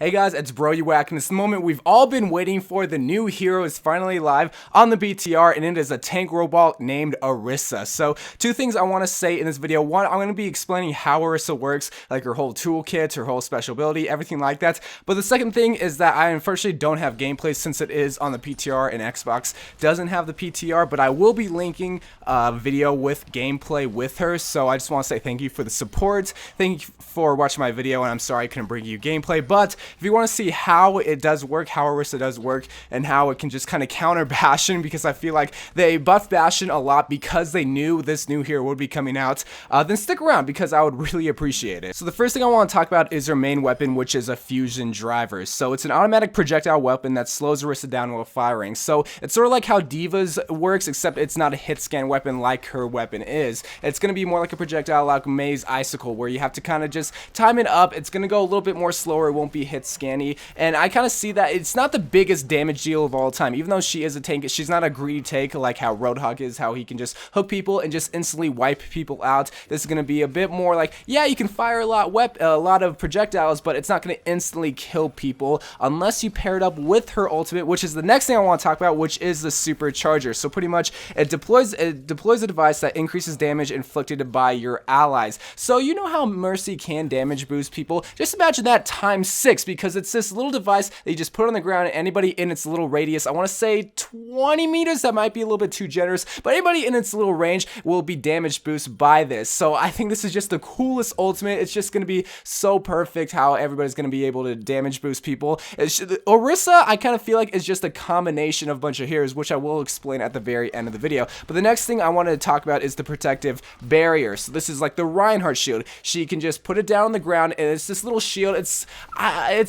Hey guys, it's WACK, and it's the moment we've all been waiting for. The new hero is finally live on the BTR, and it is a tank robot named Orisa. So, two things I want to say in this video. One, I'm going to be explaining how Orisa works, like her whole toolkit, her whole special ability, everything like that. But the second thing is that I unfortunately don't have gameplay since it is on the PTR, and Xbox doesn't have the PTR, but I will be linking a video with gameplay with her. So I just want to say thank you for the support. Thank you for watching my video, and I'm sorry I couldn't bring you gameplay, but if you want to see how it does work, how Orisa does work, and how it can just kind of counter Bastion, because I feel like they buffed Bastion a lot because they knew this new hero would be coming out, then stick around because I would really appreciate it. So the first thing I want to talk about is her main weapon, which is a fusion driver. So it's an automatic projectile weapon that slows Orisa down while firing. So it's sort of like how Diva's works, except it's not a hit scan weapon like her weapon is. It's going to be more like a projectile like May's Icicle, where you have to kind of just time it up. It's going to go a little bit more slower. It won't be hit scanny, and I kind of see that it's not the biggest damage deal of all time. Even though she is a tank, she's not a greedy tank like how Roadhog is, how he can just hook people and just instantly wipe people out. This is going to be a bit more like, yeah, you can fire a lot of projectiles, but it's not going to instantly kill people unless you pair it up with her ultimate, which is the next thing I want to talk about, which is the supercharger. So pretty much it deploys a device that increases damage inflicted by your allies. So you know how Mercy can damage boost people? Just imagine that times 6, because it's this little device that you just put on the ground, and anybody in its little radius, I want to say 20 meters, that might be a little bit too generous, but anybody in its little range will be damage boosted by this. So I think this is just the coolest ultimate. It's just going to be so perfect how everybody's going to be able to damage boost people. Orisa, I kind of feel like is just a combination of a bunch of heroes, which I will explain at the very end of the video. But the next thing I wanted to talk about is the protective barrier. So this is like the Reinhardt shield. She can just put it down on the ground, and it's this little shield. It's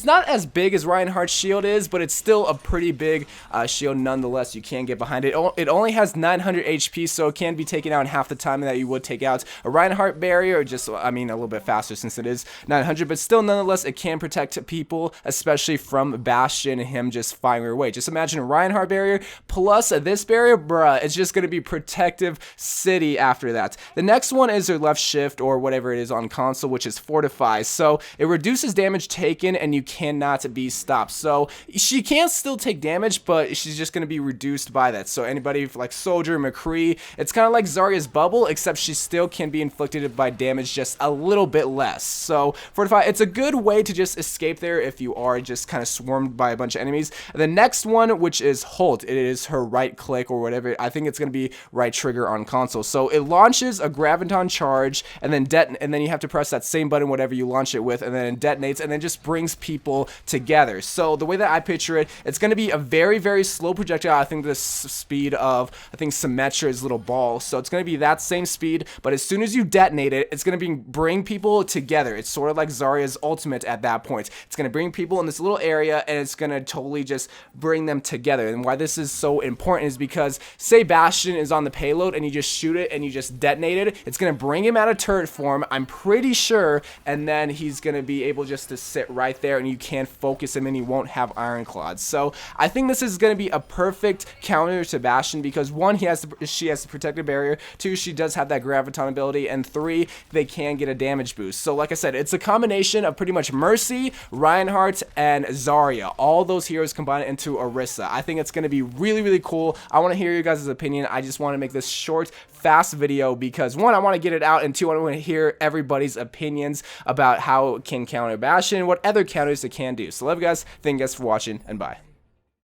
not as big as Reinhardt's shield is, but it's still a pretty big shield nonetheless. You can get behind it. It only has 900 HP, so it can be taken out in half the time that you would take out a Reinhardt barrier, or just, I mean, a little bit faster since it is 900, but still nonetheless it can protect people, especially from Bastion and him just firing away. Just imagine a Reinhardt barrier plus this barrier, bruh, it's just going to be protective city after that. The next one is her left shift, or whatever it is on console, which is Fortify. So it reduces damage taken, and you cannot be stopped. So she can still take damage, but she's just going to be reduced by that. So anybody like Soldier, McCree, it's kind of like Zarya's bubble, except she still can be inflicted by damage just a little bit less. So Fortify, it's a good way to just escape there if you are just kind of swarmed by a bunch of enemies. The next one, which is Holt, it is her right click or whatever. I think it's going to be right trigger on console. So it launches a graviton charge, and then you have to press that same button, whatever you launch it with, and then it detonates, and then just brings people together. So the way that I picture it, it's going to be a very, very slow projectile. I think the speed of, Symmetra's little ball. So it's going to be that same speed, but as soon as you detonate it, it's going to bring people together. It's sort of like Zarya's ultimate at that point. It's going to bring people in this little area, and it's going to totally just bring them together. And why this is so important is because, say Bastion is on the payload, and you just shoot it, and you just detonate it, it's going to bring him out of turret form, I'm pretty sure, and then he's going to be able just to sit right there, and you can't focus him, and he won't have ironclads. So I think this is going to be a perfect counter to Bastion, because one, she has the protective barrier, two, she does have that graviton ability, and three, they can get a damage boost. So like I said, it's a combination of pretty much Mercy, Reinhardt, and Zarya. All those heroes combined into Orisa. I think it's going to be really, really cool. I want to hear your guys' opinion. I just want to make this short, fast video because, one, I want to get it out, and two, I want to hear everybody's opinions about how it can counter Bastion and what other counters it can do. So love you guys. Thank you guys for watching, and bye.